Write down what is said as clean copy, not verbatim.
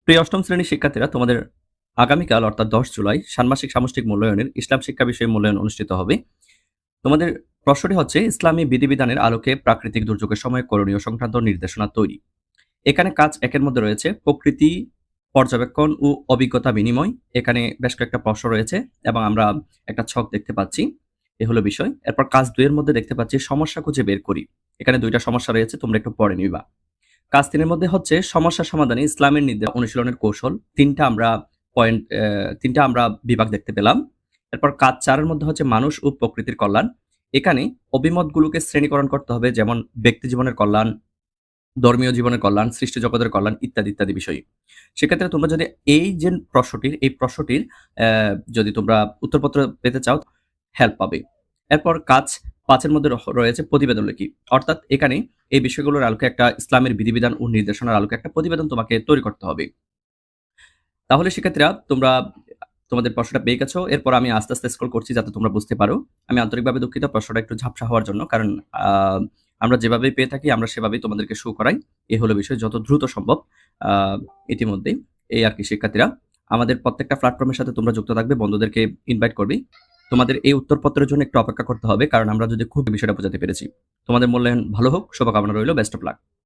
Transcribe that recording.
প্রিয় অষ্টম শ্রেণীর শিক্ষার্থীরা, তোমাদের আগামীকাল অর্থাৎ 10 জুলাই ষান্মাসিক সামষ্টিক মূল্যায়নের ইসলাম শিক্ষা বিষয়ে মূল্যায়ন অনুষ্ঠিত হবে। তোমাদের প্রশ্নটি হচ্ছে ইসলামী বিধিবিধানের আলোকে প্রাকৃতিক দুর্যোগের সময় করণীয় সংক্রান্ত নির্দেশনা তৈরি। এখানে কাজ একের মধ্যে রয়েছে প্রকৃতি পর্যবেক্ষণ ও অভিজ্ঞতা বিনিময়। এখানে বেশ কয়েকটা প্রশ্ন রয়েছে এবং আমরা একটা ছক দেখতে পাচ্ছি। এ হলো বিষয়। এরপর কাজ 2 এর মধ্যে দেখতে পাচ্ছি সমস্যা খুঁজে বের করি। এখানে 2টা সমস্যা রয়েছে, তোমরা একটু পড়ে নিবা। কাজ 3 এর মধ্যে হচ্ছে সমস্যা সমাধানে ইসলামের নির্দেশ অনুশীলনের কৌশল। 3টা আমরা বিভাগ দেখতে পেলাম। এরপর কাজ 4 এর মধ্যে হচ্ছে মানুষ ও প্রকৃতির কল্যাণ। এখানে অভিমতগুলোকে শ্রেণীকরণ করতে হবে, যেমন ব্যক্তি জীবনের কল্যাণ, ধর্মীয় জীবনের কল্যাণ, সৃষ্টি জগতের কল্যাণ ইত্যাদি, ইত্যাদি বিষয়। সেক্ষেত্রে তোমরা যদি এই প্রশ্নটির যদি তোমরা উত্তরপত্র পেতে চাও, হেল্প পাবে। এরপর কাজ 5 এর মধ্যে রয়েছে প্রতিবেদন লেখি। অর্থাৎ এখানে এই বিষয়গুলোর আলোকে একটা ইসলামের বিধিবিধান ও নির্দেশনার আলোকে একটা প্রতিবেদন তোমাকে তৈরি করতে হবে। তাহলে শিক্ষার্থীরা, তোমরা তোমাদের প্রশ্নটা পেয়ে গেছো। এরপর আমি আস্তে, আস্তে স্ক্রল করছি যাতে তোমরা বুঝতে পারো। আমি আন্তরিকভাবে দুঃখিত প্রশ্নটা একটু ঝাপসা হওয়ার জন্য। কারণ আ আমরা যেভাবেই পেয়ে থাকি আমরা সেভাবেই তোমাদেরকে শো করাই। এ হলো বিষয়, যত দ্রুত সম্ভব। আ ইতিমধ্যেই এই আরকি শিক্ষার্থীরা। আমাদের প্রত্যেকটা প্ল্যাটফর্মের সাথে তোমরা যুক্ত থাকবে, বন্ধুদেরকে ইনভাইট করবে। তোমাদের এই উত্তরপত্রের জন্য একটু অপেক্ষা করতে হবে, কারণ আমরা যদি খুব বিষয়টা বোঝাতে পেরেছি। তোমাদের মূল্যায়ন ভালো হোক, শুভকামনা রইল। Best of luck.